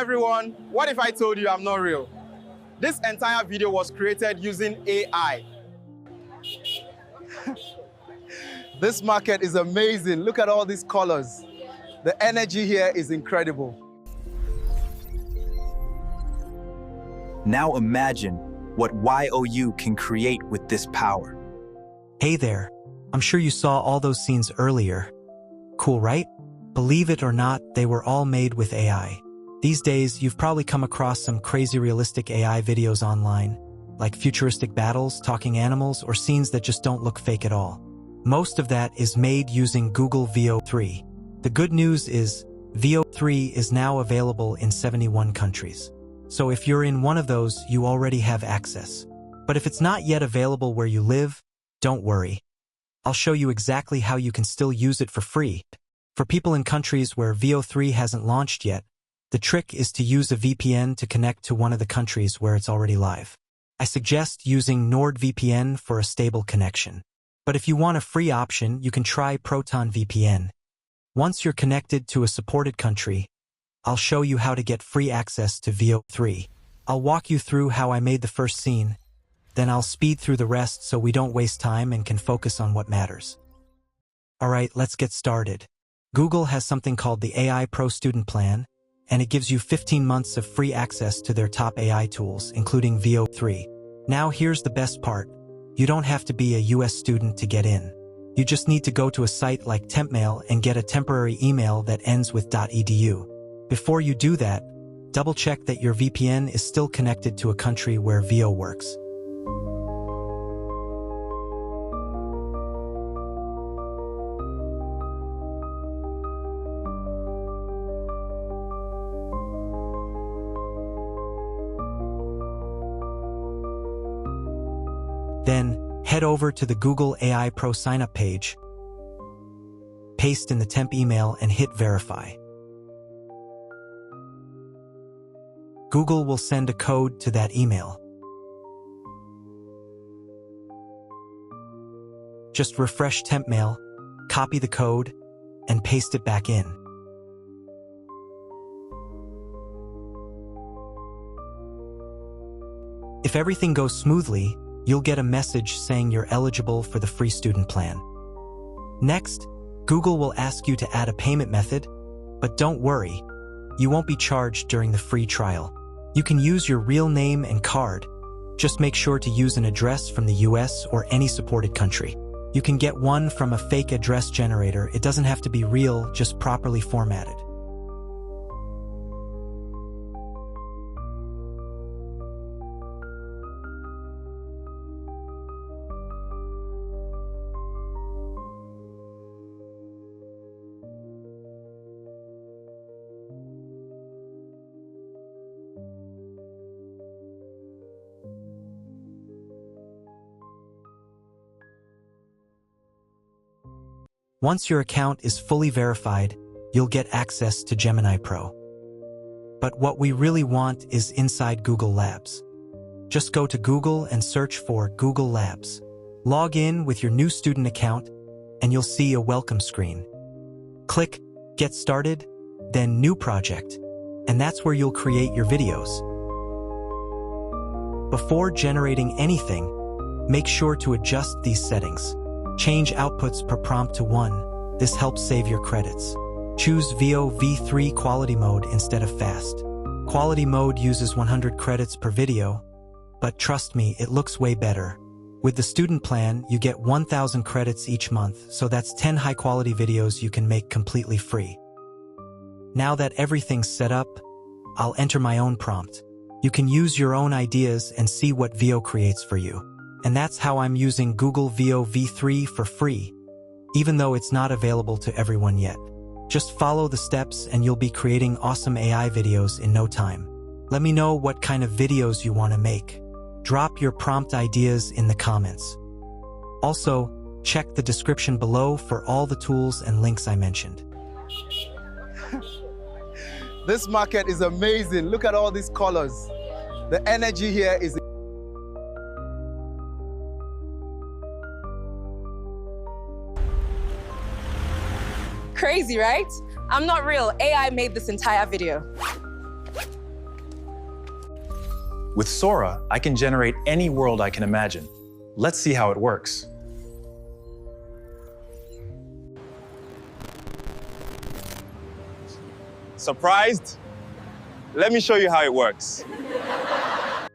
everyone, what if I told you I'm not real? This entire video was created using AI. This market is amazing. Look at all these colors. The energy here is incredible. Now imagine what YOU can create with this power. Hey there, I'm sure you saw all those scenes earlier. Cool, right? Believe it or not, they were all made with AI. These days, you've probably come across some crazy realistic AI videos online, like futuristic battles, talking animals, or scenes that just don't look fake at all. Most of that is made using Google Veo 3. The good news is, Veo 3 is now available in 71 countries. So if you're in one of those, you already have access. But if it's not yet available where you live, don't worry. I'll show you exactly how you can still use it for free. For people in countries where Veo 3 hasn't launched yet, the trick is to use a VPN to connect to one of the countries where it's already live. I suggest using NordVPN for a stable connection. But if you want a free option, you can try Proton VPN. Once you're connected to a supported country, I'll show you how to get free access to Veo 3. I'll walk you through how I made the first scene, then I'll speed through the rest so we don't waste time and can focus on what matters. Alright, let's get started. Google has something called the AI Pro Student Plan, and it gives you 15 months of free access to their top AI tools, including Veo 3. Now here's the best part. You don't have to be a US student to get in. You just need to go to a site like Tempmail and get a temporary email that ends with .edu. Before you do that, double-check that your VPN is still connected to a country where Veo works. Then, head over to the Google AI Pro sign-up page, paste in the temp email and hit verify. Google will send a code to that email. Just refresh Tempmail, copy the code, and paste it back in. If everything goes smoothly, you'll get a message saying you're eligible for the free student plan. Next, Google will ask you to add a payment method, but don't worry, you won't be charged during the free trial. You can use your real name and card. Just make sure to use an address from the US or any supported country. You can get one from a fake address generator. It doesn't have to be real, just properly formatted. Once your account is fully verified, you'll get access to Gemini Pro. But what we really want is inside Google Labs. Just go to Google and search for Google Labs. Log in with your new student account, and you'll see a welcome screen. Click Get Started, then New Project, and that's where you'll create your videos. Before generating anything, make sure to adjust these settings. Change outputs per prompt to 1. This helps save your credits. Choose Veo V3 quality mode instead of fast. Quality mode uses 100 credits per video, but trust me, it looks way better. With the student plan, you get 1,000 credits each month, so that's 10 high-quality videos you can make completely free. Now that everything's set up, I'll enter my own prompt. You can use your own ideas and see what Veo creates for you. And that's how I'm using Google Veo V3 for free, even though it's not available to everyone yet. Just follow the steps and you'll be creating awesome AI videos in no time. Let me know what kind of videos you want to make. Drop your prompt ideas in the comments. Also, check the description below for all the tools and links I mentioned. This market is amazing. Look at all these colors. The energy here is Crazy, right? I'm not real. AI made this entire video. With Sora, I can generate any world I can imagine. Let's see how it works. Surprised? Let me show you how it works.